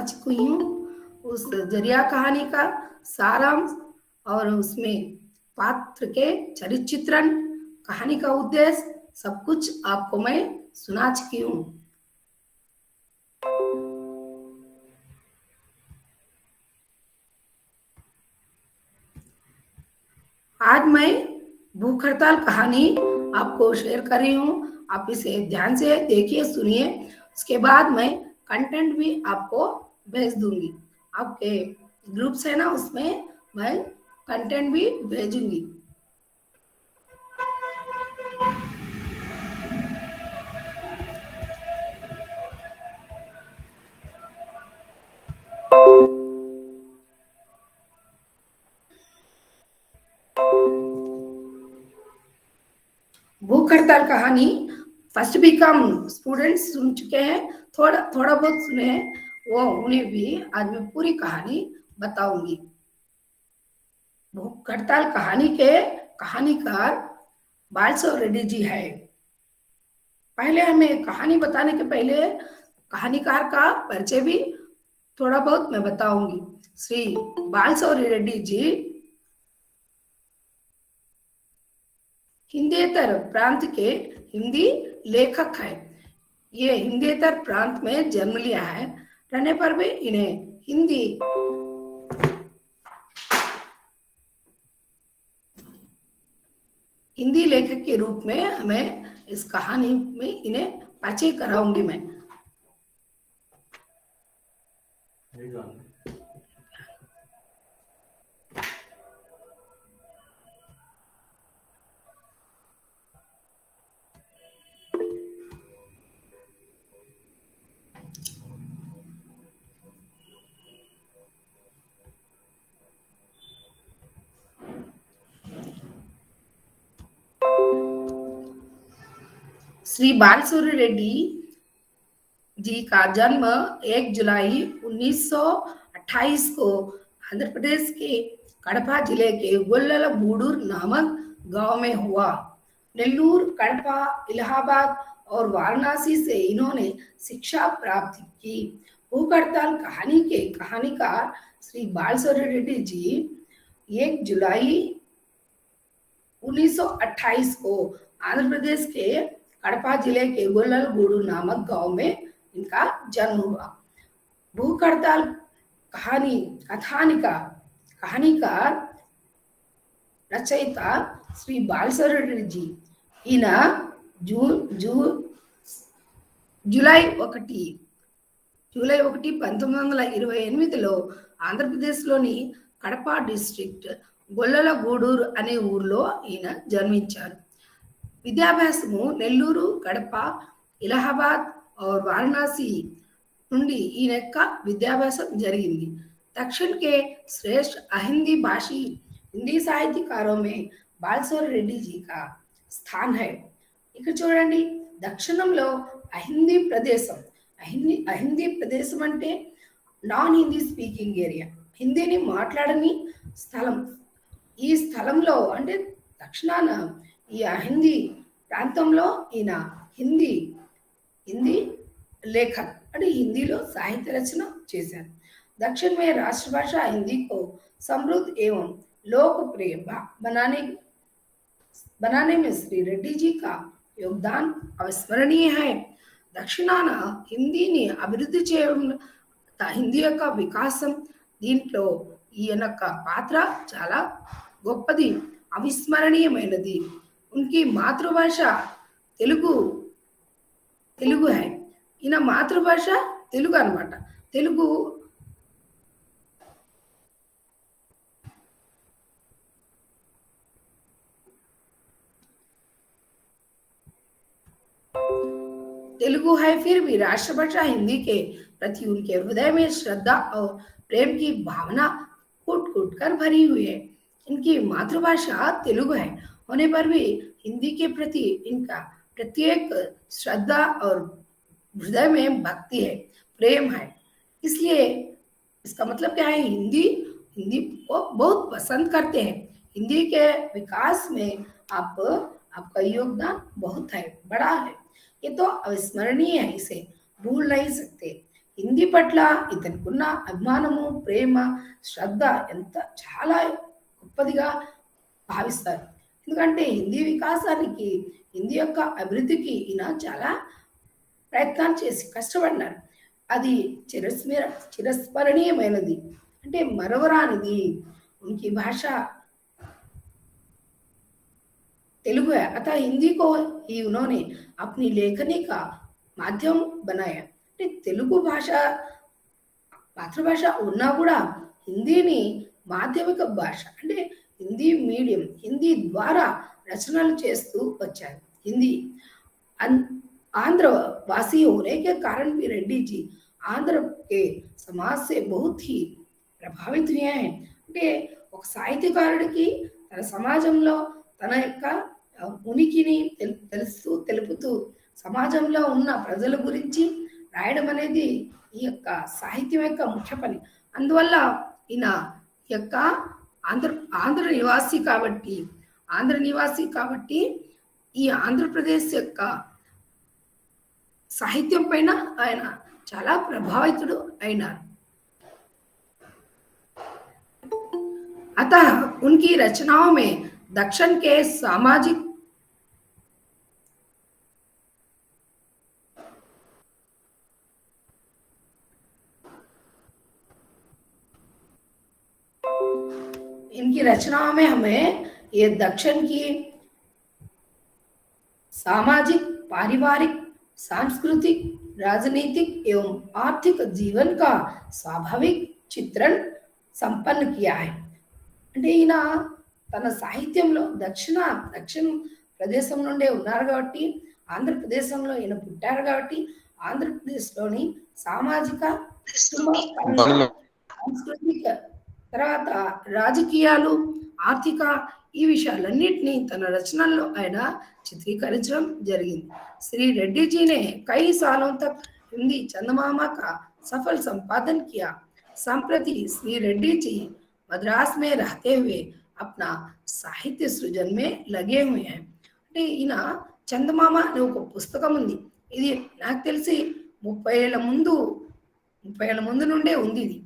चुकी हूँ। उस जरिया कहानी का सारांश और उसमें पात्र के चरित्र चित्रण, कहानी का उद्देश्य सब कुछ आपको मैं सुना चुकी हूँ। आज मैं भूख हड़ताल कहानी आपको शेयर कर रही हूँ। आप इसे ध्यान से देखिए, सुनिए। उसके बाद मैं कंटेंट भी आपको भेज दूंगी। आपके ग्रुप्स है ना, उसमें मैं कंटेंट भी भेजूंगी। भूख हड़ताल कहानी फर्स्ट बीकॉम स्टूडेंट्स सुन चुके हैं, थोड़ा थोड़ा बहुत सुने हैं, वो उन्हें भी आज मैं पूरी कहानी बताऊंगी। भूख हड़ताल कहानी के कहानीकार बालसो रेड्डी जी है। पहले हमें कहानी बताने के पहले कहानीकार का परिचय भी थोड़ा बहुत मैं बताऊंगी। श्री बालसो रेड्डी जी हिंदेतर प्रांत के हिंदी लेखक है। ये हिंदेतर प्रांत में जन्म लिया है, रहने पर भी इन्हें हिंदी लेखक के रूप में हमें इस कहानी में इन्हें परिचय कराऊंगी मैं। श्री बालसूर्य रेड्डी जी का जन्म 1 जुलाई 1928 को आंध्र प्रदेश के कड़पा जिले के गोल्ललगूडूर नामक गांव में हुआ। नेल्लूर, कड़पा, इलाहाबाद और वाराणसी से इन्होंने शिक्षा प्राप्त की। भूख हड़ताल कहानी के कहानीकार श्री बालसूर्य रेड्डी जी 1 जुलाई 1928 को आंध्र प्रदेश के कड़पा जिले के गोल्ललगूडू नामक गांव में इनका जन्म हुआ। भूख हड़ताल कहानीकार रचयिता श्री बालसूर्य रेड्डी जी ఈయన జూలై 1, 1928లో ఆంధ్రప్రదేశ్లోని కడప డిస్ట్రిక్ట్ గొల్లలగూడూరు అనే ఊర్లో ఈయన జన్మించారు। విద్యాభ్యాసము నెల్లూరు, కడప, ఇలహాబాద్ और वाराणसी నుండి ఈయన యొక్క విద్యాభ్యాసం జరిగింది। दक्षिण के श्रेष्ठ अहिंदी भाषी हिंदी साहित्यकारों में बालसूर्य रेड्डी जी का स्थान है। ఇక్కడ చూడండి, దక్షిణంలో అహిందీ ప్రదేశం, అహిందీ ప్రదేశం అంటే నాన్ హిందీ స్పీకింగ్ ఏరియా, హిందీని మాట్లాడని స్థలం। ఈ స్థలంలో అంటే దక్షిణాన ఈ అహిందీ ప్రాంతంలో ఈయన హిందీ लेखक అంటే హిందీలో సాహిత్య రచన చేశారు। दक्षिण में राष्ट्रभाषा हिंदी को समृद्ध एवं लोकप्रिय बनाने में श्री रेड्डी जी का योगदान अविस्मरणीय है। దక్షిణాన హిందీని అభివృద్ధి చేయడం, హిందీ యొక్క వికాసం, దీంట్లో ఈయన యొక్క పాత్ర చాలా గొప్పది, అవిస్మరణీయమైనది। उनकी मातृभाषा తెలుగు है। ఈయన మాతృభాష తెలుగు అన్నమాట। తెలుగు है, फिर भी राष्ट्रभाषा हिंदी के प्रति उनके हृदय में श्रद्धा और प्रेम की भावना कूट कर भरी हुई है। इनकी मातृभाषा तेलुगु है होने पर भी हिंदी के प्रति इनका प्रत्येक श्रद्धा और हृदय में भक्ति है, प्रेम है। इसलिए इसका मतलब क्या है, हिंदी को बहुत पसंद करते हैं। हिंदी के विकास में आपका योगदान बहुत है, बड़ा है। ये तो अविस्मरणीय है, इसे भूल नहीं सकते। హిందీ పట్ల ఇతనికున్న అభిమానము, ప్రేమ, శ్రద్ధ ఎంత చాలా గొప్పదిగా భావిస్తారు. ఎందుకంటే హిందీ వికాసానికి, హిందీ యొక్క అభివృద్ధికి ఈయన చాలా ప్రయత్నాలు చేసి కష్టపడినారు. అది చిరస్మరణీయమైనది, అంటే మరవరానిది. उनकी भाषा तेलुगु है, अतः हिंदी को ही उन्होंने अपनी लेखनी का माध्यम बनाया. అంటే తెలుగు భాష మాతృభాష ఉన్నా కూడా హిందీని మాధ్యమిక భాష, అంటే హిందీ మీడియం, హిందీ ద్వారా రచనలు చేస్తూ వచ్చారు. हिंदी आंध्र वासी होने के कारण भी रेड्डी जी आंध्र के समाज से बहुत ही ప్రభావిత అయ్యాయి. అంటే ఒక సాహిత్యకారుడికి తన సమాజంలో తన యొక్క ఉనికిని తెలుపుతూ సమాజంలో ఉన్న ప్రజల గురించి రాయడం అనేది ఈ యొక్క సాహిత్యం యొక్క ముఖ్య పని. అందువల్ల ఈయన యొక్క ఆంధ్ర ఆంధ్ర నివాసి కాబట్టి ఈ ఆంధ్రప్రదేశ్ యొక్క సాహిత్యం పైన ఆయన చాలా ప్రభావితుడు అయినారు. अतः उनकी रचनाओं में दक्षिण के सामाजिक इनकी रचनाओं में हमें ये दक्षिण की सामाजिक, पारिवारिक, सांस्कृतिक, राजनीतिक एवं आर्थिक जीवन का स्वाभाविक चित्रण संपन्न किया है. అంటే ఈయన తన సాహిత్యంలో దక్షిణ ప్రదేశం నుండే ఉన్నారు కాబట్టి, ఆంధ్రప్రదేశంలో ఈయన పుట్టారు కాబట్టి, ఆంధ్రప్రదేశ్లోని సామాజిక, సాంస్కృతిక, తర్వాత రాజకీయాలు, ఆర్థిక, ఈ విషయాలన్నింటినీ తన రచనల్లో ఆయన చిత్రీకరించడం జరిగింది. శ్రీ రెడ్డి जी ने कई सालों तक हिंदी चंदमामा का सफल संपादन किया. संप्रति श्री रेड्डी जी मद्रास में रहते हुए अपना साहित्य सृजन में लगे हुए हैं. అంటే ఈయన చందమామ అనే ఒక పుస్తకం ఉంది. ఇది నాకు తెలిసి 30 ఏళ్ళ ముందు నుండే ఉంది. ఇది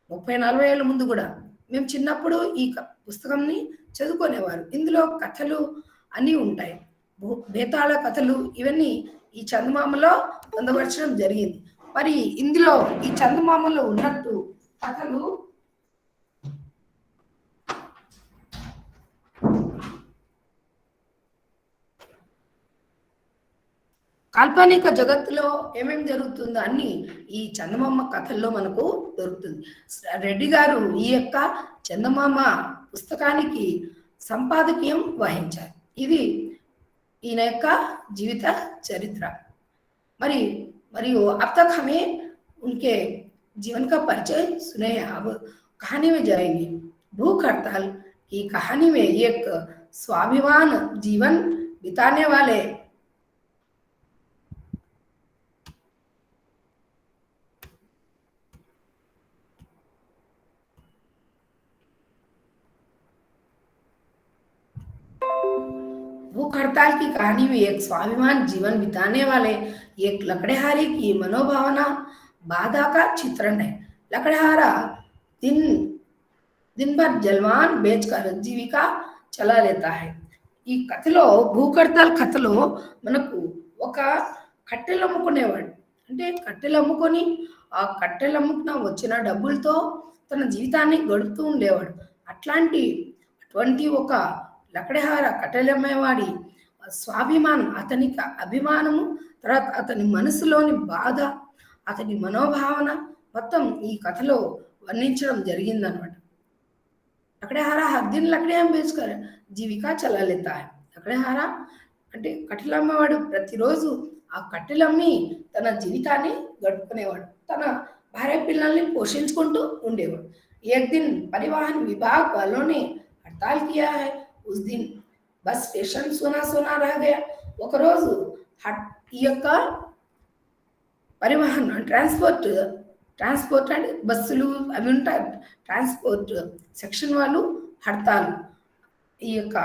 30-40 ఏళ్ళ ముందు కూడా మేము చిన్నప్పుడు ఈ పుస్తకంని చదువుకునేవారు. ఇందులో కథలు అన్నీ ఉంటాయి, బేతాళ కథలు, ఇవన్నీ ఈ చందమామలో పొందపరచడం జరిగింది. మరి ఇందులో ఈ చందమామలో ఉన్నట్టు కథలు కాల్పనిక జగత్తులో ఏమేమి జరుగుతుందో అన్ని ఈ చందమామ కథల్లో మనకు దొరుకుతుంది. రెడ్డి గారు ఈ యొక్క చందమామ పుస్తకానికి సంపాదకీయం వహించారు. ఇది ఈయన యొక్క జీవిత చరిత్ర. మరియు अब तक हमें उनके जीवन का परिचय सुने. अब कहानी में जाएंगे. भूख हड़ताल की कहानी में एक स्वाभिमान जीवन बिताने वाले भूख हड़ताल की कहानी में एक स्वाभिमान जीवन बिताने वाले एक लकड़ेहारी की मनोभावना बाधा का चित्रण है. लकड़ेहारा दिन भर जलवान बेचकर जीविका चला लेता है. ఈ కథలో భూకర్తాల్ కథలో మనకు ఒక కట్టెలు అమ్ముకునేవాడు, అంటే కట్టెలు అమ్ముకొని ఆ కట్టెలు అమ్ముకున్న వచ్చిన డబ్బులతో తన జీవితాన్ని గడుపుతూ ఉండేవాడు. అటువంటి ఒక లకడహార కట్టెలమ్మేవాడి స్వాభిమానం, అతనికి అభిమానము, తర్వాత అతని మనసులోని బాధ, అతని మనోభావన మొత్తం ఈ కథలో వర్ణించడం జరిగిందనమాట. లకడహార హర్ దిన్ లకడేం బేచ్కర్ జీవికా చలా లేతా హై. లకడహార అంటే కట్టెలమ్మేవాడు ప్రతిరోజు ఆ కట్టెలమ్మి తన జీవితాన్ని గడుపుకునేవాడు, తన భార్య పిల్లల్ని పోషించుకుంటూ ఉండేవాడు. ఏక్ దిన్ పరివాహన్ విభాగ్ వాలోనే హర్తాల్ కియా హై. उस दिन बस स्टेशन सोना रह गया. ఒక రోజు ఈ యొక్క పరివాహన్ ట్రాన్స్పోర్ట్ అంటే బస్సులు అవి ఉంటాయి, ట్రాన్స్పోర్ట్ సెక్షన్ వాళ్ళు హర్తాల్ ఈ యొక్క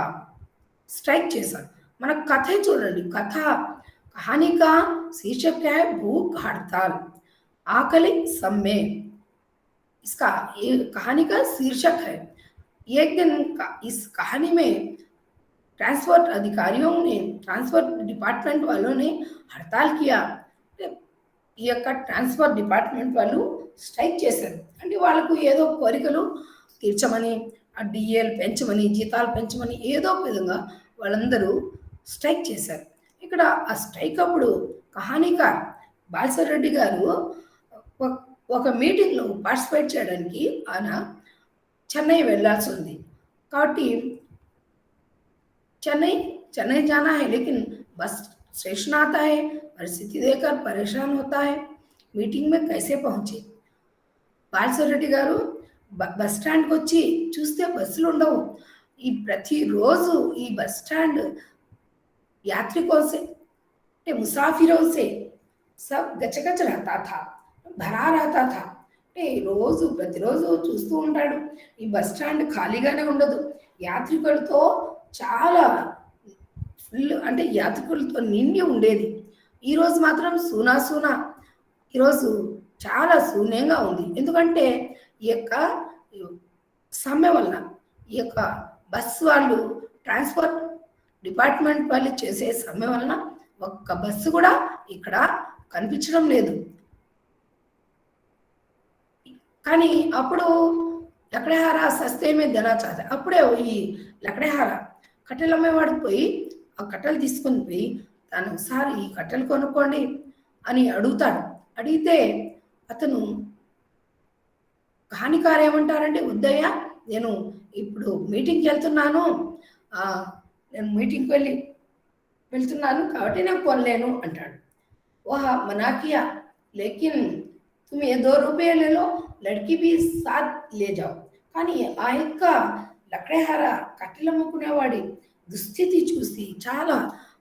స్ట్రైక్ చేశారు. మన కథ చూడండి, కహానీ కా శీర్షక్ హై భూక్ హర్తాల్. आकली सम्मे इसका ये कहानी का शीर्षक है। एक दिन इस कहानी में ट्रांसपोर्ट अधिकारियों ने ट्रांसपोर्ट डिपार्टमेंट वालों ने हड़ताल किया। ఈ యొక్క ట్రాన్స్‌పోర్ట్ డిపార్ట్‌మెంట్ వాళ్ళు స్ట్రైక్ చేశారు. అంటే వాళ్ళకు ఏదో కోరికలు తీర్చమని, ఆ డీఏలు పెంచమని, జీతాలు పెంచమని ఏదో ఒక విధంగా వాళ్ళందరూ స్ట్రైక్ చేశారు. ఇక్కడ ఆ స్ట్రైక్ అప్పుడు కహానీకార్ బాలశౌరెడ్డి గారు ఒక్ ఒక మీటింగ్‌లో పార్టిసిపేట్ చేయడానికి ఆయన చెన్నై వెళ్ళాల్సుంది. కాబట్టి चेन्नई चेन्नई जाना है लेकिन बस स्टेशन आता है, परिस्थिति देखकर परेशान होता है, मीटिंग में कैसे पहुंचे। బాలశౌరెడ్డి గారు బస్ స్టాండ్కి వచ్చి చూస్తే బస్సులు ఉండవు। ఈ ప్రతిరోజు ఈ బస్ స్టాండ్ यात्रिकों से मुसाफिरों से सब गचगच रहता था, भरा रहता था। అంటే రోజు ప్రతిరోజు చూస్తూ ఉంటాడు ఈ బస్ స్టాండ్ ఖాళీగానే ఉండదు, యాత్రికులతో చాలా ఫుల్ అంటే యాత్రికులతో నిండి ఉండేది। ఈరోజు మాత్రం సూనా సూనా, ఈరోజు చాలా శూన్యంగా ఉంది। ఎందుకంటే ఈ యొక్క సమ్మె వలన ఈ యొక్క బస్ వాళ్ళు ట్రాన్స్పోర్ట్ డిపార్ట్మెంట్ వాళ్ళు చేసే సమ్మె వలన ఒక్క బస్సు కూడా ఇక్కడ కనిపించడం లేదు। కానీ అప్పుడు లకడేహారా సస్తే మే దేనా చాహతే, అప్పుడే ఈ లకడేహారా కట్టెలు అమ్మేవాడికి పోయి ఆ కట్టెలు తీసుకొని పోయి తను సార్ ఈ కట్టెలు కొనుక్కోండి అని అడుగుతాడు। అడిగితే అతను కహానికారు ఏమంటారంటే, వద్దయ్య నేను ఇప్పుడు మీటింగ్కి వెళ్తున్నాను, నేను మీటింగ్కి వెళ్తున్నాను కాబట్టి నేను కొనలేను అంటాడు। वह मना किया लेकिन तुम ये 2 रुपये ले लो, लड़की भी साथ ले जाओ। కానీ ఆ యొక్క లకడేహార కట్టెలమ్ముకునేవాడి దుస్థితి చూసి చాలా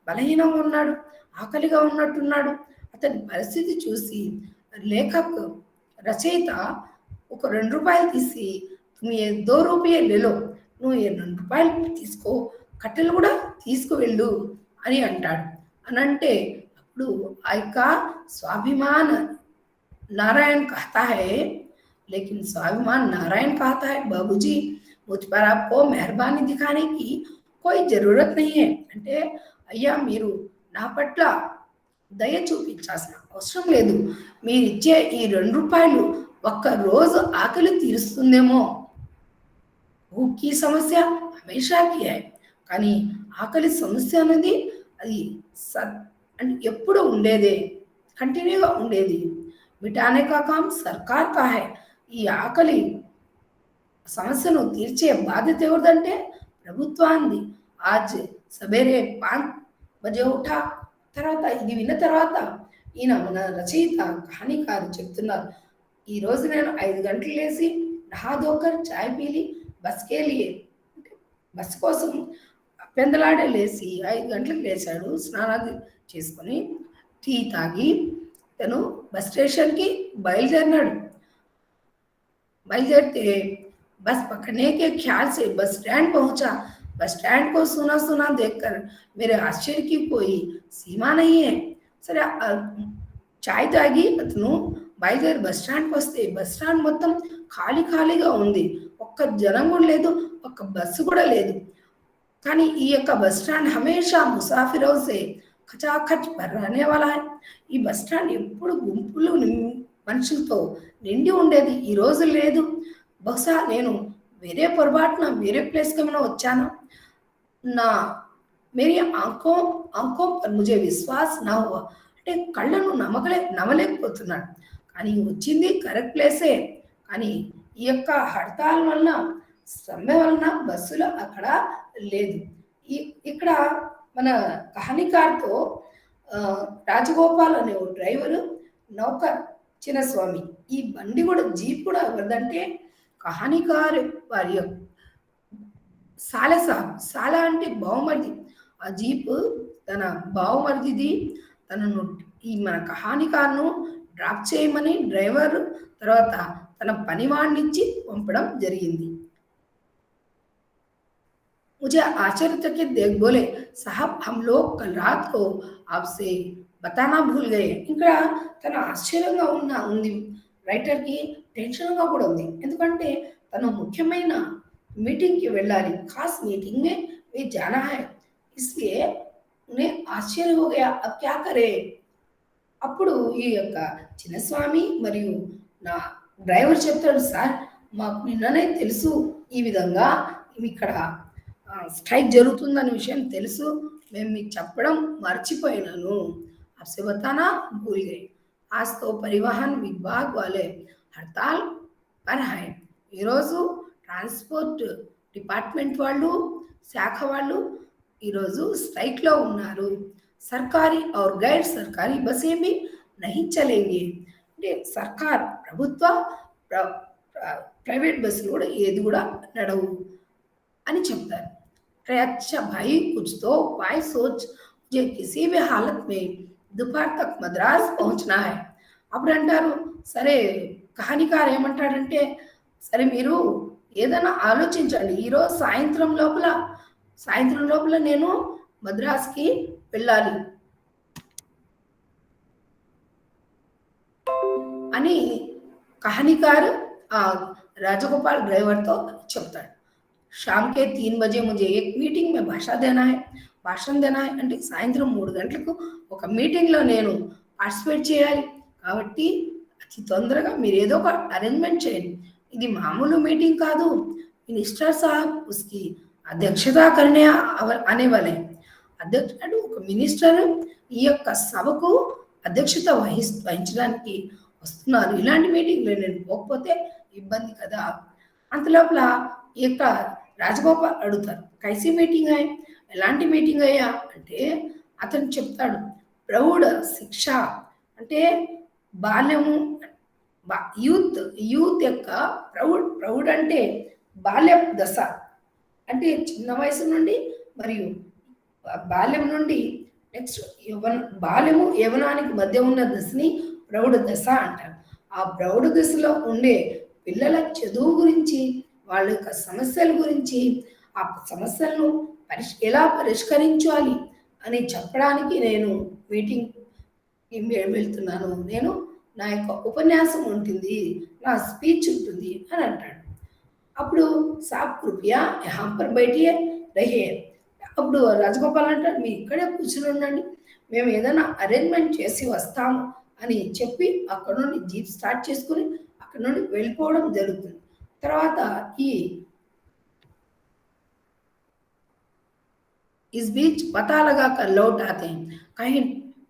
బలహీనంగా ఉన్నాడు, ఆకలిగా ఉన్నట్టున్నాడు। అతని పరిస్థితి చూసి లేఖక్ రచయిత ఒక 2 రూపాయలు తీసి నువ్వు ఏ 2 రూపాయలు లేలో, నువ్వు ఏ 2 రూపాయలు తీసుకో, కట్టెలు కూడా తీసుకువెళ్ళు అని అంటాడు। అని అంటే అప్పుడు ఆ యొక్క స్వాభిమాన్ नारायण कहता है, लेकिन स्वाभिमान नारायण कहता है बाबूजी मुझ पर आपको मेहरबानी दिखाने की कोई जरूरत नहीं है। అంటే అయ్యా మీరు నా పట్ల దయ చూపించాల్సిన అవసరం లేదు, మీరు ఇచ్చే ఈ 2 రూపాయలు ఒక్క రోజు ఆకలి తీరుస్తుందేమో। భూక్ की సమస్య హమేషా की है, కానీ ఆకలి సమస్య అనేది అది అంటే ఎప్పుడు ఉండేదే, కంటిన్యూగా ఉండేది। మిటానే కా కామ్ సర్కార్ కా హై, ఈ ఆకలి సమస్యను తీర్చే బాధ్యత ఎవరిదంటే ప్రభుత్వాన్ని। ఆజ్ సవేరే 5 బజే ఉఠా, తర్వాత ఇది విన్న తర్వాత ఈయన మన రచయిత కహానీకారు చెప్తున్నారు, ఈరోజు నేను 5 గంటలు లేచి నహా ధోకర్ చాయ్ పీలి బస్కే లియే, బస్ కోసం పెందలాడే లేచి 5 గంటలకు లేచాడు, స్నానాలు చేసుకొని టీ తాగి తను बस स्टेशन की బయలుదేరినాడు। బయలుదేరితే बस पकड़ने के ख्याल से बस स्टैंड पहुंचा। बस स्टैंड को सुना सुना देखकर मेरे आश्चर्य की कोई सीमा नहीं है। సరే చాయ్ తాగి అతను బయలుదేరి బస్ స్టాండ్కి వస్తే బస్ స్టాండ్ మొత్తం ఖాళీగా ఉంది, ఒక్క జనం కూడా లేదు, ఒక్క బస్సు కూడా లేదు। కానీ ఈ యొక్క బస్ స్టాండ్ హమేషా ముసాఫిరోं से खचाखच भर रहने वाला है। ఈ బస్ స్టాండ్ ఎప్పుడు గుంపులు మనుషులతో నిండి ఉండేది, ఈ రోజు లేదు। బహుశా నేను వేరే పొరపాటున వేరే ప్లేస్కి ఏమైనా వచ్చాను, నా మేరీ ఆంఖోं पर मुझे विश्वास ना हुआ, అంటే కళ్ళను నమ్మలేకపోతున్నాడు। కానీ వచ్చింది కరెక్ట్ ప్లేసే, కానీ ఈ యొక్క హర్తాల్ వలన సమ్మె వలన బస్సులు అక్కడ లేదు। ఇక్కడ మన కహానీకార్తో రాజగోపాల్ అనే ఓ డ్రైవరు, నౌకర్ చిన్నస్వామి, ఈ బండి కూడా జీప్ కూడా ఎవరిదంటే కహానీకార్ వారి సాలా అంటే బావమరిది, ఆ జీప్ తన బావమరిదిది। తనను ఈ మన కహానీకార్ను డ్రాప్ చేయమని డ్రైవర్ తర్వాత తన పనివాడినిచ్చి పంపడం జరిగింది। मुझे आश्चर्यचकित देख बोले, साहब हम लोग कल रात को आपसे బతానా భూల్ గయే. ఇక్కడ తన ఆశ్చర్యంగా ఉంది. రైటర్‌కి టెన్షన్‌గా కూడా ఉంది. ఎందుకంటే తను ముఖ్యమైన मीटिंग की వెళ్ళాలి. खास मीटिंग में वे जाना है. इसलिए उन्हें आश्चर्य हो गया. अब क्या करें? అప్పుడు ఈ యొక్క చిన్నస్వామి మరియు నా డ్రైవర్ చెప్తాడు, సార్ మాకు నిన్ననే తెలుసు ఈ విధంగా ఇక్కడ స్ట్రైక్ జరుగుతుందనే విషయం తెలుసు, మేము మీకు చెప్పడం మర్చిపోయినాను. आपसे बताना भूल गए. आज तो परिवहन विभाग वाले हड़ताल पर है. ఈరోజు ట్రాన్స్పోర్ట్ డిపార్ట్మెంట్ వాళ్ళు శాఖ వాళ్ళు ఈరోజు స్ట్రైక్లో ఉన్నారు. సర్కారీ और गैर सरकारी बसें भी नहीं चलेंगी. అంటే సర్కార్ ప్రభుత్వ ప్రైవేట్ బస్సులు కూడా ఏది కూడా నడవు అని చెప్తారు. अरे अच्छा भाई कुछ तो उपाय सोच, मुझे किसी भी हालत में दोपहर तक मद्रास पहुंचना है. అప్పుడు అంటారు, సరే కహానికారు ఏమంటాడంటే, సరే మీరు ఏదైనా ఆలోచించండి, ఈరోజు సాయంత్రం లోపల నేను మద్రాస్కి వెళ్ళాలి అని కహానికారు ఆ రాజగోపాల్ డ్రైవర్తో చెప్తాడు. शाम के 3 बजे मुझे एक मीटिंग में భాషణ దేనా అంటే సాయంత్రం 3 గంటలకు ఒక మీటింగ్లో నేను పార్టిసిపేట్ చేయాలి. కాబట్టి అతి తొందరగా మీరు ఏదో ఒక అరేంజ్మెంట్ చేయండి. ఇది మామూలు మీటింగ్ కాదు. మినిస్టర్ సాబ్ ఉస్కి అధ్యక్షత కర్నే ఆనే వాలే. అధ్యక్షుడు ఒక మినిస్టర్ ఈ యొక్క సభకు అధ్యక్షత వహించడానికి వస్తున్నారు. ఇలాంటి మీటింగ్లో నేను పోకపోతే ఇబ్బంది కదా. అంతలోపల ఈ యొక్క రాజగోపాల్ అడుగుతారు, కైసీ మీటింగ్ అయ్యా, ఎలాంటి మీటింగ్ అయ్యా అంటే అతను చెప్తాడు, ప్రౌఢ శిక్ష అంటే బాల్యము, యూత్ యొక్క ప్రౌఢ్ అంటే బాల్య దశ, అంటే చిన్న వయసు నుండి మరియు బాల్యం నుండి నెక్స్ట్ బాల్యము యవనానికి మధ్య ఉన్న దశని ప్రౌఢ దశ అంటారు. ఆ ప్రౌఢ దశలో ఉండే పిల్లల చదువు గురించి, వాళ్ళ యొక్క సమస్యల గురించి, ఆ సమస్యలను ఎలా పరిష్కరించాలి అని చెప్పడానికి నేను మీటింగ్ వెళ్తున్నాను. నేను నా యొక్క ఉపన్యాసం ఉంటుంది, నా స్పీచ్ ఉంటుంది అని అంటాడు. అప్పుడు సాబ్ కృపయా యహా పర్ బైఠియే రహియే. అప్పుడు రాజగోపాల్ అంటాడు, మీరు ఇక్కడే కూర్చుని ఉండండి, మేము ఏదైనా అరేంజ్మెంట్ చేసి వస్తాము అని చెప్పి అక్కడ నుండి జీప్ స్టార్ట్ చేసుకుని అక్కడ నుండి వెళ్ళిపోవడం జరుగుతుంది. తర్వాత इस बीच पता लगा कर लौट आते हैं, कहीं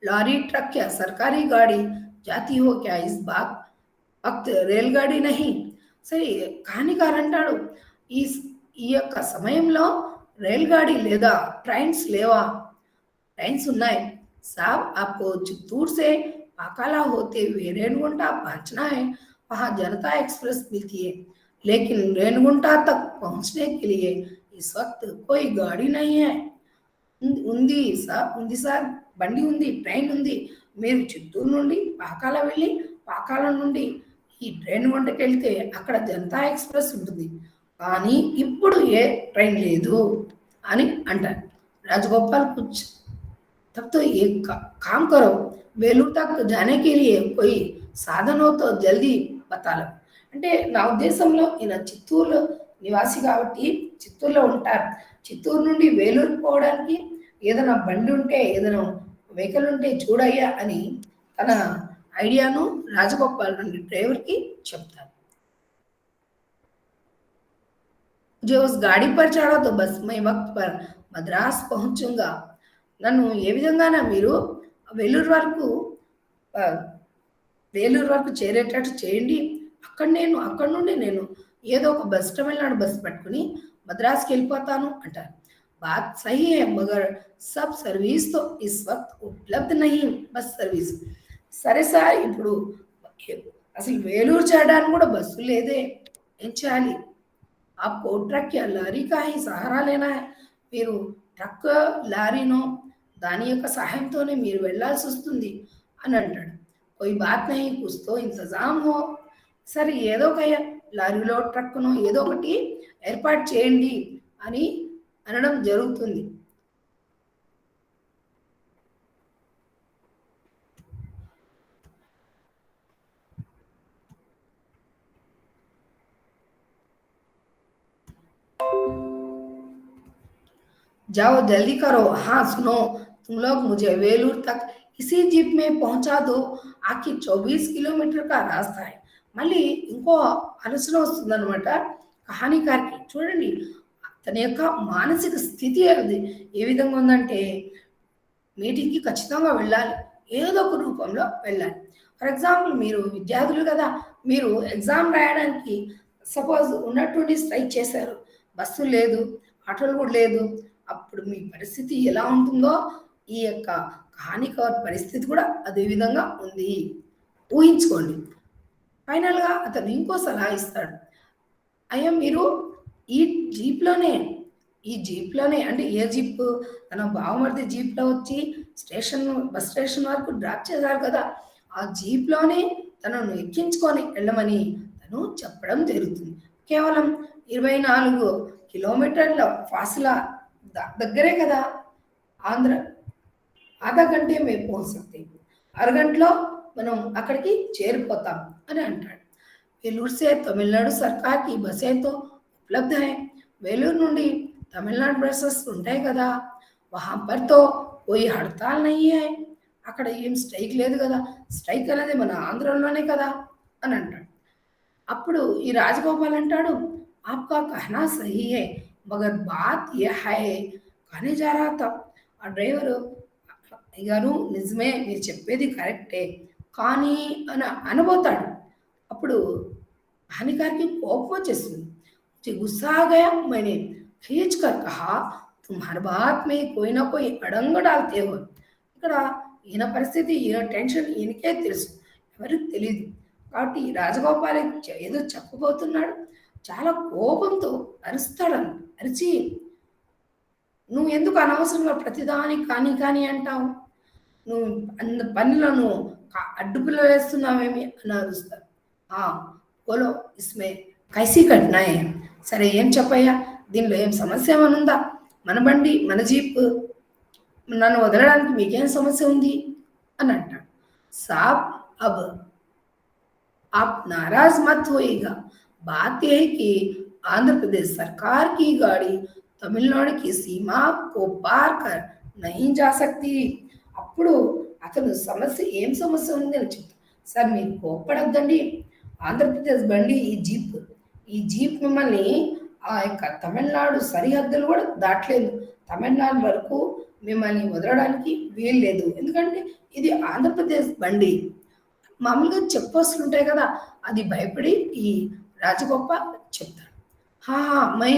लॉरी ट्रक या सरकारी गाड़ी जाती हो क्या, इस वक्त रेलगाड़ी नहीं. సరే కహానికారు అంటాడు, ఈ యొక్క సమయంలో రైల్ గాడి లేదా ట్రైన్స్ లేవా? ट्रेन्स ఉన్నాయి साहब, आपको चित्तूर से पाकाला होते हुए रेणुगुंटा पहुंचना है. वहां जनता एक्सप्रेस मिलती है, लेकिन रेणुगुंटा तक पहुंचने के लिए इस वक्त कोई गाड़ी नहीं है. ఉంది సార్, బండి ఉంది, ట్రైన్ ఉంది. మీరు చిత్తూరు నుండి పాకాల వెళ్ళి పాకాల నుండి ఈ ట్రైన్ వంటకి వెళ్తే అక్కడ జనతా ఎక్స్ప్రెస్ ఉంటుంది, కానీ ఇప్పుడు ఏ ట్రైన్ లేదు అని అంటారు. రాజగోపాల్ कुछ तब तो ये काम करो, वेलूर तक जाने के लिए कोई साधन हो तो जल्दी बता लो. అంటే నా ఉద్దేశంలో ఈయన చిత్తూరు నివాసి కాబట్టి చిత్తూరులో ఉంటారు. చిత్తూరు నుండి వేలూరు పోవడానికి ఏదైనా బండి ఉంటే, ఏదైనా వెహికల్ ఉంటే చూడయ్యా అని తన ఐడియాను రాజగోపాల్ నుండి డ్రైవర్కి చెప్తారు. मुझे उस गाड़ी पर चढ़ा तो बस मैं वक्त पर मद्रास पहुंचूंगा. నన్ను ఏ విధంగానే మీరు వేలూరు వరకు చేరేటట్టు చేయండి. అక్కడ నుండి నేను ఏదో ఒక తమిళనాడు బస్ పట్టుకుని మద్రాస్కి వెళ్ళిపోతాను అంటారు. बात सही है, मगर सब सर्विस तो इस वक्त उपलब्ध नहीं, బస్ సర్వీస్. సరే సార్, ఇప్పుడు అసలు వేలూరు చేయడానికి కూడా బస్సు లేదే, ఏం చేయాలి? आपको ट्रक या लारी का ही सहारा लेना है. మీరు ట్రక్ లారీనో దాని యొక్క సహాయంతోనే మీరు వెళ్ళాల్సి వస్తుంది అని అంటాడు. कोई बात नहीं, कुछ तो इंतजाम हो. సరే ఏదో ఒక లారీలో ట్రక్ను ఏదో ఒకటి ఏర్పాటు చేయండి అని అనడం జరుగుతుంది. जाओ जल्दी करो, हाँ सुनो, तुम लोग मुझे वेलूर तक इसी जीप में पहुंचा दो, ఆకి 24 కిలోమీటర్ का రాస్తా है. మళ్ళీ ఇంకో ఆలోచన వస్తుందన్నమాట కహానీకారికి. చూడండి తన యొక్క మానసిక స్థితి అది ఏ విధంగా ఉందంటే మీటింగ్కి ఖచ్చితంగా వెళ్ళాలి, ఏదో ఒక రూపంలో వెళ్ళాలి. ఫర్ ఎగ్జాంపుల్ మీరు విద్యార్థులు కదా, మీరు ఎగ్జామ్ రాయడానికి సపోజ్ ఉన్నట్టుండి స్ట్రైక్ చేశారు, బస్సు లేదు, ఆటోలు కూడా లేదు, అప్పుడు మీ పరిస్థితి ఎలా ఉంటుందో ఈ యొక్క కహానికర్ పరిస్థితి కూడా అదే విధంగా ఉంది, ఊహించుకోండి. ఫైనల్గా అతను ఇంకో సలహా ఇస్తాడు, అయ్యా మీరు ఈ జీప్లోనే ఈ జీప్లోనే అంటే ఏ జీప్, తన బావమరిది జీప్లో వచ్చి బస్ స్టేషన్ వరకు డ్రాప్ చేశారు కదా, ఆ జీప్లోనే తనను ఎక్కించుకొని వెళ్ళమని తను చెప్పడం జరుగుతుంది. కేవలం 24 కిలోమీటర్ల ఫాసిలా దగ్గరే కదా, ఆంధ్ర ఆధా గంటే మేము పోసక్తే, అరగంటలో మనం అక్కడికి చేరిపోతాం అని అంటాడు. वेलूर से तमिलनाडु सरकार की बसें तो उपलब्ध हैं, वेलूर నుండి తమిళనాడు బస్సెస్ ఉంటాయి కదా, వహాं पर तो कोई हड़ताल नहीं है, అక్కడ ఏం స్ట్రైక్ లేదు కదా, స్ట్రైక్ అనేది మన ఆంధ్రలోనే కదా అని అంటాడు. అప్పుడు ఈ రాజగోపాల్ అంటాడు, आपका कहना सही है मगर बात यह है, कहने जा रहा था ఆ డ్రైవరు, అయ్యారు నిజమే మీరు చెప్పేది కరెక్టే కానీ అని అనబోతాడు. అప్పుడు हानिकार की कोप వచ్చేసింది. मुझे गुस्सा आ गया, मैंने खींच कर कहा तुम हर बात में कोई ना कोई अड़ंग डालते हो. ఇక్కడ ఈయన పరిస్థితి, ఈయన టెన్షన్ ఈయనకే తెలుసు, ఎవరికి తెలియదు. కాబట్టి రాజగోపాల్ ఏదో చెప్పబోతున్నాడు, చాలా కోపంతో అరుస్తాడు. అరిచి, నువ్వు ఎందుకు అనవసరంగా ప్రతిదాని కానీ కానీ అంటావు, నువ్వు అన్న పనిలో నువ్వు అడ్డుపుల్ల వేస్తున్నావేమి అని అరుస్తాడు. బోలో ఇస్మే కైసీ ఘటనా హై, సరే ఏం చెప్పయ్యా, దీనిలో ఏం సమస్య ఏమైనా ఉందా, మన బండి మన జీప్, నన్ను వదలడానికి మీకేం సమస్య ఉంది అని అంటాడు. సాబ్ అబ్ आप नाराज मत होइएगा, बात यह है कि आंध्र प्रदेश सरकार की गाड़ी तमिलनाडु की सीमा को पार कर नहीं जा सकती. అప్పుడు అతను సమస్య ఏం సమస్య ఉంది అని చెప్తాడు. సార్ మీరు కోప్పడద్దండి, ఆంధ్రప్రదేశ్ బండి ఈ జీప్ మిమ్మల్ని ఆ యొక్క తమిళనాడు సరిహద్దులు కూడా దాటలేదు, తమిళనాడు వరకు మిమ్మల్ని వదలడానికి వీలు లేదు, ఎందుకంటే ఇది ఆంధ్రప్రదేశ్ బండి. మామూలుగా చెక్ పోస్టులు ఉంటాయి కదా, అది భయపడి ఈ రాజగోపాల్ చెప్తాడు. మై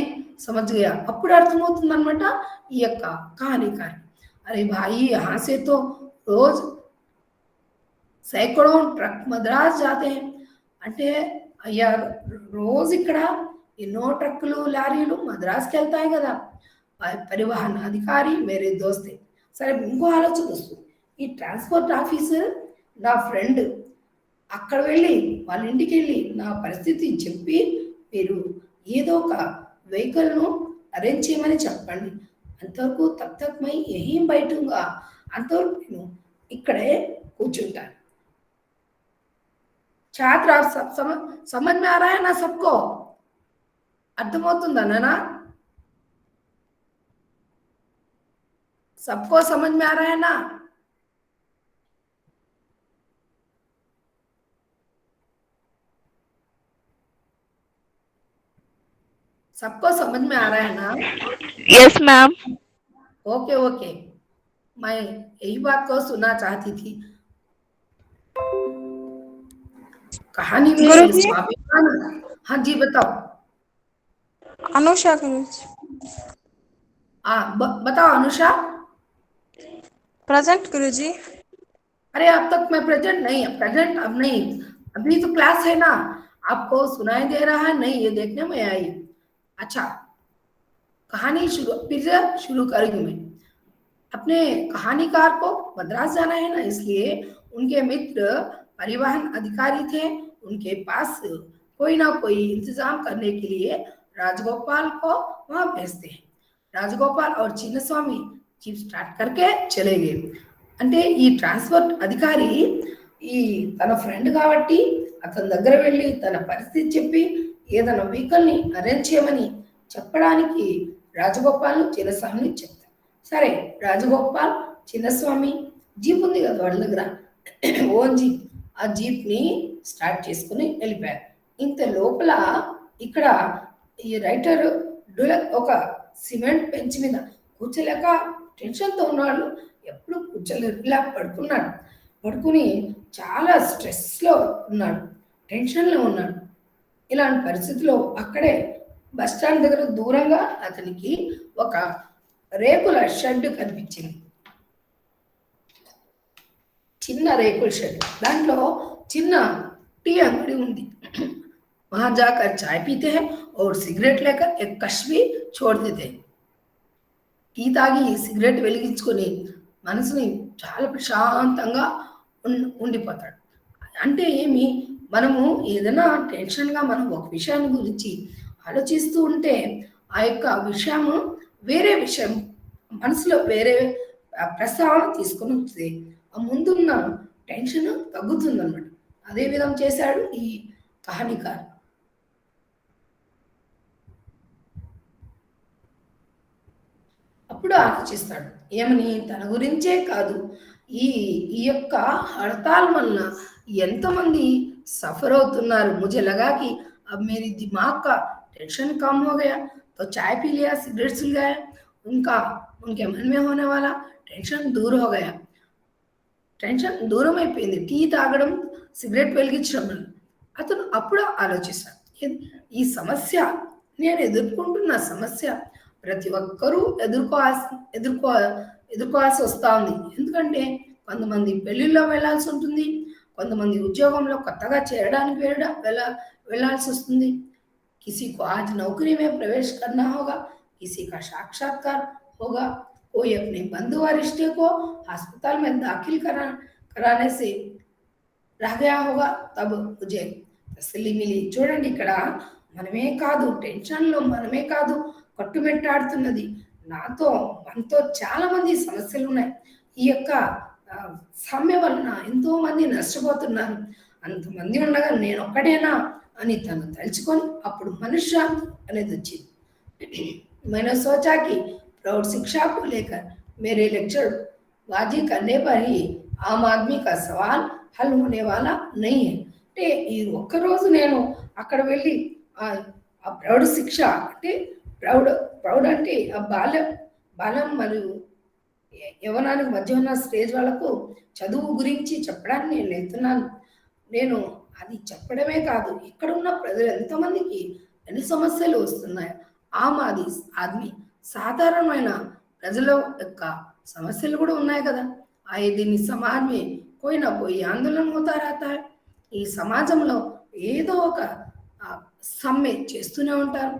సమజ్ గయా, అప్పుడు అర్థమవుతుంది అనమాట ఈ యొక్క కహానీకారి. అరే భాయి యహాं से तो रोज सैकड़ों ट्रक मद्रास जाते हैं, అంటే అయ్యా రోజు ఇక్కడ ఎన్నో ట్రక్కులు లారీలు మద్రాస్కి వెళ్తాయి కదా, పరివాహన్ అధికారి మేరే దోస్తే. సరే ఇంకో ఆలోచన వస్తుంది, ఈ ట్రాన్స్పోర్ట్ ఆఫీసర్ నా ఫ్రెండ్, అక్కడ వెళ్ళి వాళ్ళ ఇంటికి వెళ్ళి నా పరిస్థితి చెప్పి మీరు ఏదో ఒక వెహికల్ను అరేంజ్ చేయమని చెప్పండి, అంతవరకు తప్ తక్ మై ఏం బయటంగా, అంతవరకు నేను ఇక్కడే కూర్చుంటాను. छात्र आप सब समझ में आ रहा है ना सबको, అర్థమవుతుందా నానా, सबको समझ में आ रहा है ना. सबको समझ में आ रहा है ना. Yes ma'am. ओके ओके, मैं यही बात को सुनना चाहती थी. कहानी में स्वाभिमान. हाँ जी बताओ. अनुषा गुरुजी. बताओ अनुषा. प्रेजेंट गुरुजी. अरे अब तक मैं प्रेजेंट नहीं, प्रेजेंट अब नहीं, अभी तो क्लास है ना, आपको सुनाई दे रहा है नहीं, ये देखने में आई. अच्छा कहानी शुरू करूंगी मैं. अपने कहानीकार को मद्रास जाना है ना, इसलिए उनके मित्र परिवहन अधिकारी थे, उनके पास कोई ना कोई इंतजाम करने के लिए राजगोपाल को वहां भेजते हैं. राजगोपाल और चिन्नस्वामी जीप स्टार्ट करके चले गए. అంటే ఈ ట్రాన్స్పోర్ట్ అధికారి ఈ తన ఫ్రెండ్ కాబట్టి అతని దగ్గర వెళ్ళి తన పరిస్థితి చెప్పి ఏదైనా వెహికల్ని అరేంజ్ చేయమని చెప్పడానికి రాజగోపాల్ చిన్నస్వామిని చెప్తారు. సరే, రాజగోపాల్, చిన్నస్వామి జీప్ ఉంది కదా వాళ్ళ దగ్గర, ఓన్ జీప్. ఆ జీప్ని స్టార్ట్ చేసుకుని వెళ్ళిపోయారు. ఇంత లోపల ఇక్కడ ఈ రైటర్ ఒక సిమెంట్ బెంచ్ మీద కూర్చోలేక టెన్షన్తో ఉన్నాడు. ఎప్పుడు కూర్చోలేరు, ఇలా పడుకున్నాడు. పడుకుని చాలా స్ట్రెస్లో ఉన్నాడు, టెన్షన్లో ఉన్నాడు. ఇలాంటి పరిస్థితిలో అక్కడే బస్ స్టాండ్ దగ్గర దూరంగా అతనికి ఒక రేకుల షెడ్ కనిపించింది. చిన్న రేకుల షెడ్, దాంట్లో చిన్న టీ అంగడి ఉంది. वहां जाकर चाय पीते हैं और सिगरेट लेकर एक कश भी छोड़ देते हैं. టీ తాగి సిగరెట్ వెలిగించుకొని మనసుని చాలా ప్రశాంతంగా ఉండిపోతాడు. అంటే ఏమి, మనము ఏదైనా టెన్షన్గా మనం ఒక విషయాన్ని గురించి ఆలోచిస్తూ ఉంటే ఆ యొక్క విషయము వేరే విషయం మనసులో వేరే ప్రస్తావన తీసుకొని వస్తుంది, ఆ ముందున్న టెన్షన్ తగ్గుతుందన్నమాట. అదే విధం చేశాడు ఈ కహానికారు. అప్పుడు ఆలోచిస్తాడు ఏమని, తన గురించే కాదు, ఈ ఈ యొక్క హడతాల్ వలన ఎంతమంది సఫర్ అవుతున్నారు. मुझे लगा कि अब मेरी दिमाग का टेंशन कम हो गया, तो चाय पी लिया, सिगरेट सुलगाया, उनका उनके मन में होने वाला टेंशन दूर हो गया. టెన్షన్ దూరం అయిపోయింది టీ తాగడం, సిగరెట్ వెలిగించడం వల్ల. అతను అప్పుడు ఆలోచిస్తాడు, ఈ సమస్య, నేను ఎదుర్కొంటున్న సమస్య ప్రతి ఒక్కరూ ఎదుర్కోవాల్సి వస్తూ ఉంది. ఎందుకంటే కొంతమంది పెళ్ళిళ్ళలో వెళ్ళాల్సి ఉంటుంది, కొంతమంది ఉద్యోగంలో కొత్తగా చేరడానికి వెళ్ళాల్సి వస్తుంది. किसी को आज नौकरी में प्रवेश करना होगा, किसी का साक्षात्कार होगा, कोई अपने बंधु और रिश्ते को अस्पताल में दाखिल कराने से रह गया होगा, तब मुझे तसल्ली मिली. చూడండి, ఇక్కడ మనమే కాదు టెన్షన్లో, మనమే కాదు కట్టుమెట్టాడుతున్నది, మనతో చాలా మంది సమస్యలు ఉన్నాయి. ఈ యొక్క సమ్మె వలన ఎంతో మంది నష్టపోతున్నారు. అంతమంది ఉండగా నేను ఒక్కడేనా అని తను తలుచుకొని అప్పుడు మనశ్శాంతి అనేది వచ్చింది. मैंने सोचा कि प्रौढ़ शिक्षा को लेकर मेरे लेक्चर बाजी करने पर ही आम आदमी का सवाल हल होने वाला नहीं है. అంటే ఈ ఒక్కరోజు నేను అక్కడ వెళ్ళి ఆ ప్రౌఢ శిక్ష అంటే ప్రౌఢ అంటే ఆ బాల్యం మరియు యవ్వనానికి మధ్య ఉన్న స్టేజ్ వాళ్ళకు చదువు గురించి చెప్పడానికి నేను వెళ్తున్నాను. నేను అది చెప్పడమే కాదు, ఇక్కడ ఉన్న ప్రజలు ఎంతమందికి ఎన్ని సమస్యలు వస్తున్నాయి, ఆద్మీ సాధారణమైన ప్రజల యొక్క సమస్యలు కూడా ఉన్నాయి కదా. దీన్ని సమాజమే కోయి నా కోయి ఆందోళన హోతా రహతా హై. ఈ సమాజంలో ఏదో ఒక సమ్మె చేస్తూనే ఉంటారు,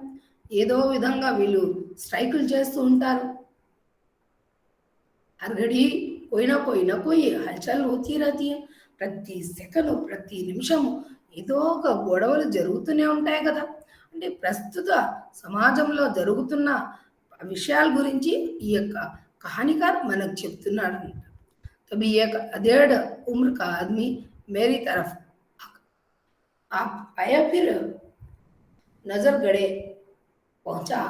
ఏదో విధంగా వీళ్ళు స్ట్రైకులు చేస్తూ ఉంటారు. हर घड़ी कोई ना कोई हलचल होती रहती है. ప్రతి సెకను, ప్రతి నిమిషము ఏదో ఒక గొడవలు జరుగుతూనే ఉంటాయి కదా. అంటే ప్రస్తుత సమాజంలో జరుగుతున్న విషయాల గురించి ఈ యొక్క కహానికార్ మనకు చెప్తున్నాడు. तभी एक अधेड़ उम्र का आदमी मेरी तरफ आया, फिर नजर गड़े पहुंचा.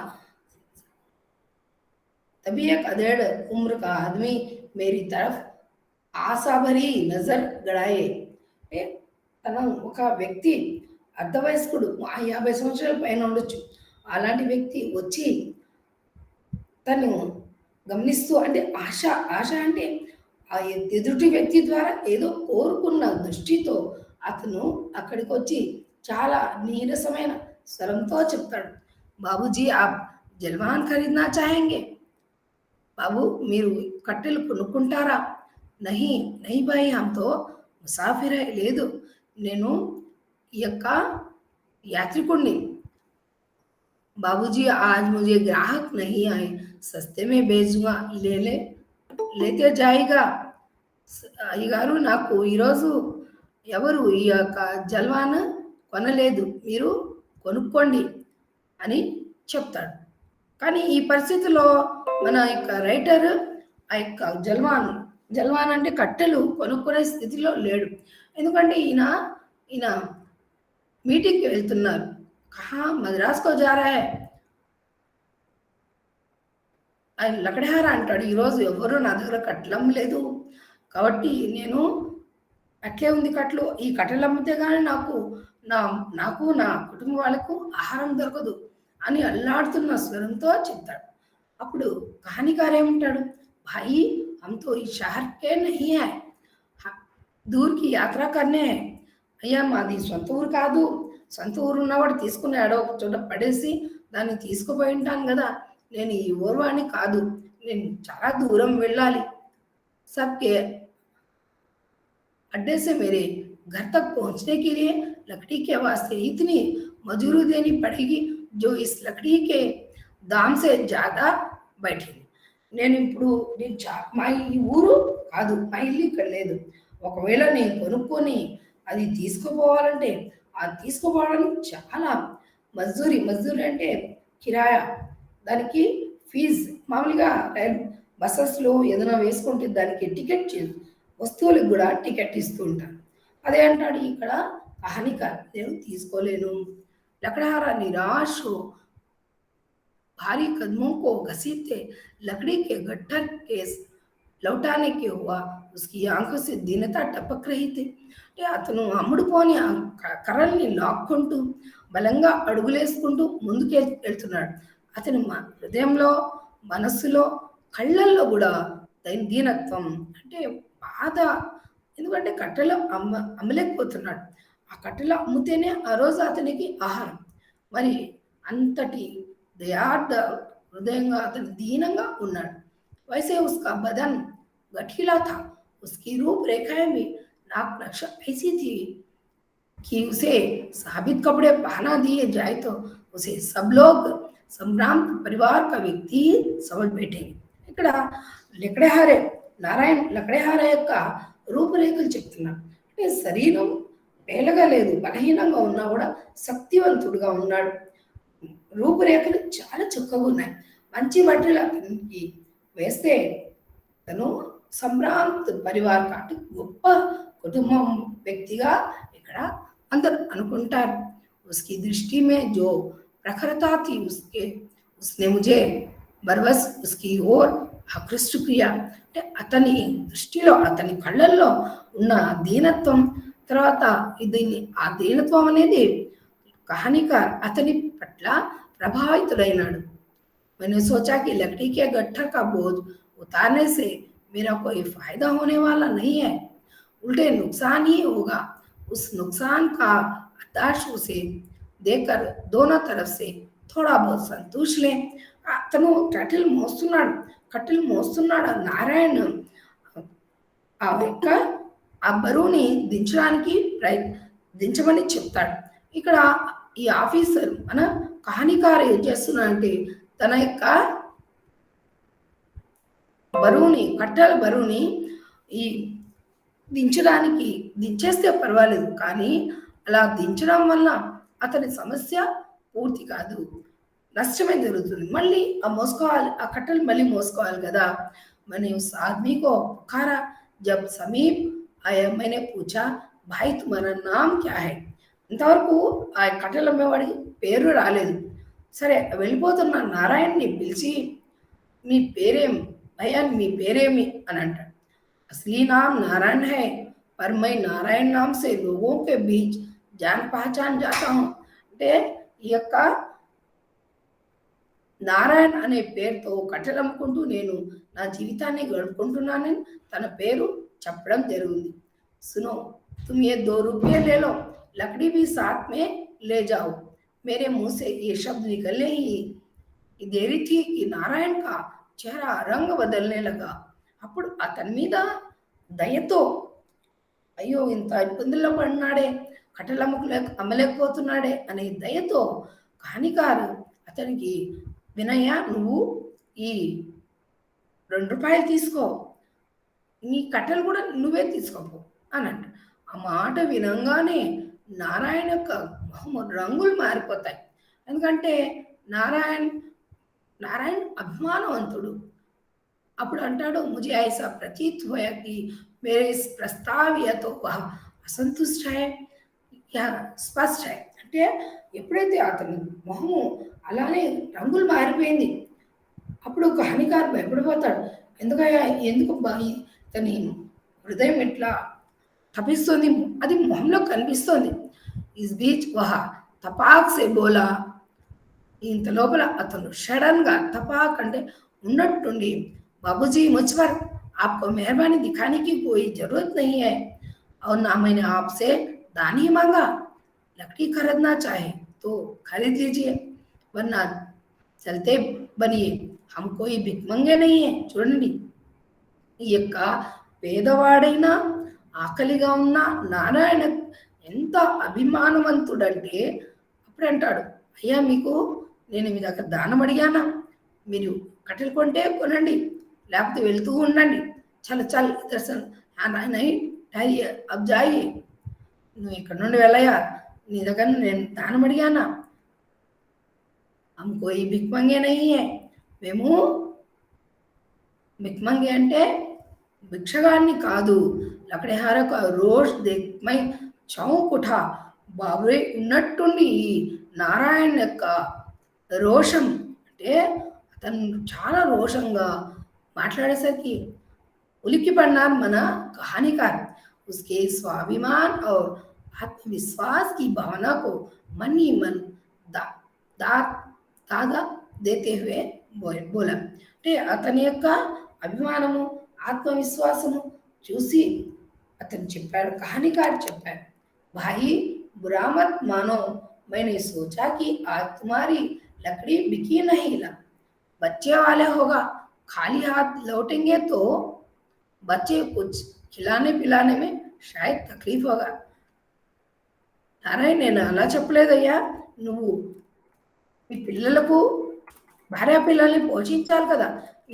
तभी एक अधेड़ उम्र का आदमी मेरी तरफ ఆశాభరి నజర్ గడాయే. తన ఒక వ్యక్తి అర్ధ వయస్కుడు, 50 సంవత్సరాల పైన ఉండొచ్చు, అలాంటి వ్యక్తి వచ్చి తను గమనిస్తూ, అంటే ఆశ అంటే ఆ ఎదుటి వ్యక్తి ద్వారా ఏదో కోరుకున్న దృష్టితో అతను అక్కడికి వచ్చి చాలా నీరసమైన స్వరంతో చెప్తాడు, బాబూజీ ఆప్ జల్వాన్ ఖరీదనా చాహెంగే, బాబు మీరు కట్టెలు కొనుక్కుంటారా? నహీ నహీ భాయ్ హమ్ తో ముసాఫిర్ హై, లేదు నేను ఈ యొక్క యాత్రికుడిని. బాబూజీ ఆజ్ ముझे గ్రాహక్ నహీ ఆए, సస్తే మే బేచూంగా, లేతే జాయిగా. అయ్యగారు, నాకు ఈరోజు ఎవరు ఈ యొక్క జల్వాన్ కొనలేదు, మీరు కొనుక్కోండి అని చెప్తాడు. కానీ ఈ పరిస్థితిలో మన యొక్క రైటర్ ఆ యొక్క జల్వాన్ అంటే కట్టెలు కొనుక్కునే స్థితిలో లేడు. ఎందుకంటే ఈయన మీటింగ్కి వెళ్తున్నారు. కహా మద్రాస్కో జా రహా హై, ఆయన లకడహార అంటాడు, ఈరోజు ఎవరు నా దగ్గర కట్లం లేదు కాబట్టి నేను అట్లే ఉంది కట్లు, ఈ కట్టెలు అమ్మితే కానీ నాకు నా కుటుంబ వాళ్ళకు ఆహారం దొరకదు అని అల్లాడుతున్న స్వరంతో చెప్తాడు. అప్పుడు కహానీకారు ఏమంటాడు, భాయి हम तो इस शहर के नहीं है, दूर की యాత్ర करने हैं. అయ్యా మాది సొంత ఊరు కాదు, సొంత ఊరు ఉన్నవాడు తీసుకుని ఆడో ఒక చోట పడేసి దాన్ని తీసుకుపోయి ఉంటాను కదా, నేను ఈ ఊర్వాణి కాదు, నేను చాలా దూరం వెళ్ళాలి. सबके अड्डे से मेरे घर तक पहुंचने के लिए लकड़ी के वास्ते इतनी मजूरी देनी पड़ेगी जो इस लकड़ी के दाम से ज्यादा बैठेगी. నేను ఇప్పుడు మా ఈ ఊరు కాదు, మా ఇల్లు ఇక్కడ లేదు, ఒకవేళ నేను కొనుక్కొని అది తీసుకుపోవాలంటే అది తీసుకుపోవడానికి చాలా మజూరి అంటే కిరాయా, దానికి ఫీజు, మామూలుగా బస్సెస్లో ఏదైనా వేసుకుంటే దానికి టికెట్ వస్తువులకు కూడా టికెట్ ఇస్తూ ఉంటారు. అదే అంటాడు ఇక్కడ కహానీకార్, నేను తీసుకోలేను. లకడహారా నిరాశ भारी कदमों को घसीटते लकड़ी के गट्ठर के लौटाने के हुआ, उसकी आंखों से दीनता टपक रही थी. అంటే అతను అమ్ముడుపోని ఆ కర్రల్ని లాక్కుంటూ బలంగా అడుగులేసుకుంటూ ముందుకు వెళ్తున్నాడు. అతని హృదయంలో, మనస్సులో, కళ్ళల్లో కూడా దీనత్వం అంటే బాధ. ఎందుకంటే కట్టెలు అమ్మలేకపోతున్నాడు. ఆ కట్టెలు అమ్ముతేనే ఆ రోజు అతనికి ఆహారం. మరి అంతటి दयार्द हृदयंगा अतन दीनंगा उन्नाड. वैसे उसका बदन गठीला था, उसकी रूपरेखाएं भी नाक नक्शा ऐसी थी कि उसे साबित कपड़े पहना दिए जाए तो उसे सब लोग संभ्रांत परिवार का व्यक्ति समझ बैठेंगे. ఇక్కడ లకడహారే నారాయణ లకడహారే యొక్క రూపురేఖలు చెప్తున్నారు. అంటే శరీరం పేలగా లేదు, బలహీనంగా ఉన్నా కూడా శక్తివంతుడుగా ఉన్నాడు. రూపురేఖలు చాలా చక్కగా ఉన్నాయి. మంచి బట్టలు అతనికి వేస్తే తను సంభ్రాంత్ పరివార్ కాటి గొప్ప కుటుంబం వ్యక్తిగా ఇక్కడ అందరు అనుకుంటారు. उसकी दृष्टि में जो प्रखरता थी उसने मुझे बरबस उसकी ओर आकृष्ट किया. అంటే అతని దృష్టిలో, అతని కళ్ళల్లో ఉన్న దీనత్వం తర్వాత ఆ దీనత్వం అనేది कहानीकार अतनी पट्ल प्रभावितुडैनाडु. मैंने सोचा कि लकड़ी के गट्ठर का बोझ उतारने से मेरा कोई फायदा होने वाला नहीं है, उल्टे नुकसान ही होगा. उस नुकसान का हताश उसे देखकर दोनों तरफ से थोड़ा बहुत संतोष ले. అతను కట్టెలు మోస్తున్నాడు నారాయణ ఆ యొక్క ఆ బరువుని దించమని చెప్తాడు. ఇక్కడ ఈ ఆఫీసర్ మన కహానీకారు ఏం చేస్తున్నా అంటే తన యొక్క కట్టెల బరువుని ఈ దించేస్తే పర్వాలేదు, కానీ అలా దించడం వల్ల అతని సమస్య పూర్తి కాదు, నష్టమే జరుగుతుంది. మళ్ళీ ఆ కట్టెలు మళ్ళీ మోసుకోవాలి కదా. मैंने उस आदमी को पुकारा, जब समीप आया मैंने पूछा, भाई तुम्हारा नाम क्या है. ఇంతవరకు ఆ కట్టెలు అమ్మేవాడికి పేరు రాలేదు. సరే వెళ్ళిపోతున్న నారాయణని పిలిచి, మీ పేరేం భయ్యా, మీ పేరేమి అని అంటాడు. असली नाम नारायण है, पर मैं नारायण नाम से लोगों के बीच जान पहचान जाता हूँ. అంటే ఈ యొక్క నారాయణ అనే పేరుతో కట్టెలు అమ్ముకుంటూ నేను నా జీవితాన్ని గడుపుకుంటున్నానని తన పేరు చెప్పడం జరిగింది. सुनो तुम ये 2 रुपये ले लो, लकड़ी भी साथ में ले जाओ. मेरे मुंह से ये शब्द निकलने ही देरी थी कि नारायण का चेहरा रंग बदलने लगा. అప్పుడు అతని మీద దయతో, అయ్యో ఇంత ఇబ్బందుల్లో పడినాడే, కట్టెలు అమ్మలేకపోతున్నాడే అనే దయతో కహానీకారు అతనికి, వినయ్య నువ్వు ఈ 2 రూపాయలు తీసుకో, నీ కట్టెలు కూడా నువ్వే తీసుకోపో అని అంట. ఆ మాట వినంగానే నారాయణ యొక్క రంగులు మారిపోతాయి. ఎందుకంటే నారాయణ అభిమానవంతుడు. అప్పుడు అంటాడు, मुझे ऐसा प्रतीत हुआ कि मेरे इस प्रस्ताव या तो वह असंतुष्ट है या स्पष्ट है. ఎప్పుడైతే అతని మొహము అలానే రంగులు మారిపోయింది, అప్పుడు అప్పుడు కహానికారు భయపడిపోతాడు. ఎందుకయ్యా ఎందుకు ఇతని హృదయం ఇట్లా తపిస్తుంది, అది మొహంలో కనిపిస్తుంది. ఇస్ బీచ్ వహ తపాక్ సే బోలా, ఇంత లోపల అతను సడన్ గా తపాక్ అంటే ఉన్నట్టుండి, बाबूजी मुझ पर आपको मेहरबानी दिखाने की कोई जरूरत नहीं है, और ना मैंने आपसे दान ही मांगा, लकड़ी खरीदना चाहे तो खरीद लीजिए, वरना चलते बनिए, हम कोई भिकमंगे नहीं है. చూడండి, ఈ యొక్క పేదవాడైన ఆకలిగా ఉన్న నారాయణ ఎంత అభిమానవంతుడంటే అప్పుడు అంటాడు, అయ్యా మీకు నేను మీ దగ్గర దానం అడిగానా, మీరు కట్టెలు కొంటే కొనండి, లేకపోతే వెళ్తూ ఉండండి, చల్ చల్ దర్శన్ అబ్ జాయి, నువ్వు ఇక్కడ నుండి వెళ్ళయ్యా, నీ దగ్గర నేను దానం అడిగానా, హమ్ కోయి భిక్మంగే నహీ హై, మేము భిక్మంగే అంటే భిక్షగాన్ని కాదు, లకడేహారకు రోష్ దిక్మై చౌకుఠ, బాబురే ఉన్నట్టుండి నారాయణ యొక్క రోషం అంటే అతను చాలా రోషంగా మాట్లాడేసరికి उलिक्की पड़नार मना कहानीकार, उसके स्वाभिमान और आत्मविश्वास की भावना को मन ही मन दा, दा, दादा देते हुए बोला. అంటే అతని యొక్క అభిమానము ఆత్మవిశ్వాసము చూసి అతను చెప్పాడు, కహానికారు చెప్పాడు, भाई बुरा मत मानो, मैंने सोचा कि आज तुम्हारी लकड़ी बिकी नहीं ला, बच्चे वाले होगा, खाली हाथ लौटेंगे तो बच्चे कुछ खिलाने पिलाने में शायद तकलीफ होगा. నారాయణ, నేను అలా చెప్పలేదయ్యా, నువ్వు మీ పిల్లలకు భార్య పిల్లల్ని పోషించాలి కదా,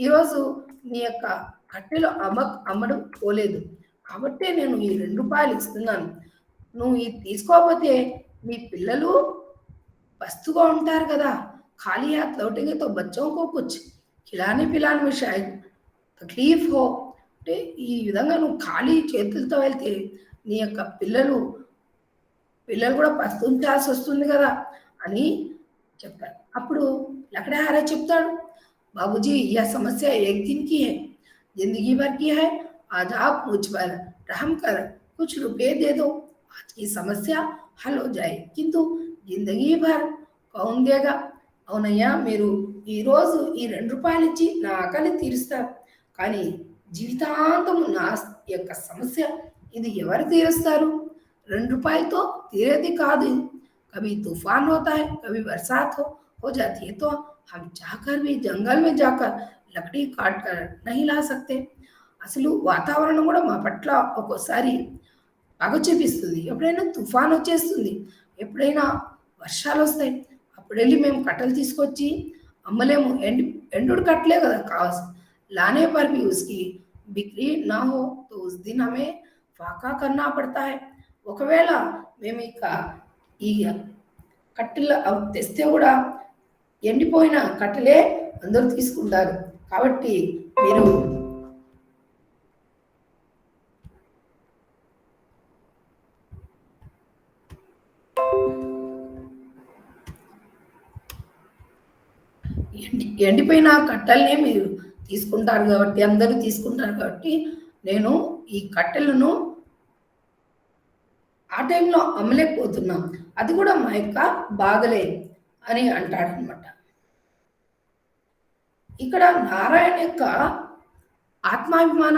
ఈరోజు నీ యొక్క కట్టెలు అమ్మడం పోలేదు కాబట్టే నేను ఈ 2 రూపాయలు ఇస్తున్నాను, నువ్వు ఇది తీసుకోకపోతే మీ పిల్లలు పస్తుగా ఉంటారు కదా, ఖాళీ హాత్ లౌటేంగే తో బచ్చోं को कुछ खिलाने पिलाने में शायद तकलीफ हो, అంటే ఈ విధంగా నువ్వు ఖాళీ చేతులతో వెళ్తే నీ యొక్క పిల్లలు కూడా పస్తుంచాల్సి వస్తుంది కదా అని చెప్పాడు. అప్పుడు లకడేహారా చెప్తాడు, बाबूजी यह समस्या एक दिन की है, जिंदगी भर की है, आज आप मुझ पर रहम कर कुछ रुपए दे दो, आज की समस्या हल हो जाए, किंतु जिंदगी भर कौन देगा. అవునయ్యా, మీరు ఈరోజు ఈ 2 రూపాయలు ఇచ్చి నా ఆకలి తీరుస్తారు, కానీ జీవితాంతము నా యొక్క సమస్య ఇది ఎవరు తీరుస్తారు, 2 రూపాయలతో తీరేది కాదు. कभी तूफान होता है, कभी बरसात हो जाती है, तो हम चाहकर भी जंगल में जाकर लकड़ी काट कर नहीं ला सकते. అసలు వాతావరణం కూడా మా పట్ల ఒక్కోసారి పగ చూపిస్తుంది, ఎప్పుడైనా తుఫాన్ వచ్చేస్తుంది, ఎప్పుడైనా వర్షాలు వస్తాయి, అప్పుడు వెళ్ళి మేము కట్టెలు తీసుకొచ్చి అమ్మలేము, ఎండుడు కట్టలే కదా కావాల్సింది, लाने पर भी उसकी बिक्री ना हो तो उस दिन हमें फाका करना पड़ता है. ఒకవేళ మేము ఇక ఈ కట్టెలు తెస్తే కూడా ఎండిపోయిన కట్టెలే అందరూ తీసుకుంటారు, కాబట్టి మీరు ఎండిపోయిన కట్టెల్నే మీరు తీసుకుంటారు కాబట్టి, అందరూ తీసుకుంటారు కాబట్టి నేను ఈ కట్టెలను ఆ టైంలో అమ్మలేకపోతున్నాం, అది కూడా మా యొక్క బాధలే అని అంటాడనమాట. ఇక్కడ నారాయణ యొక్క ఆత్మాభిమానం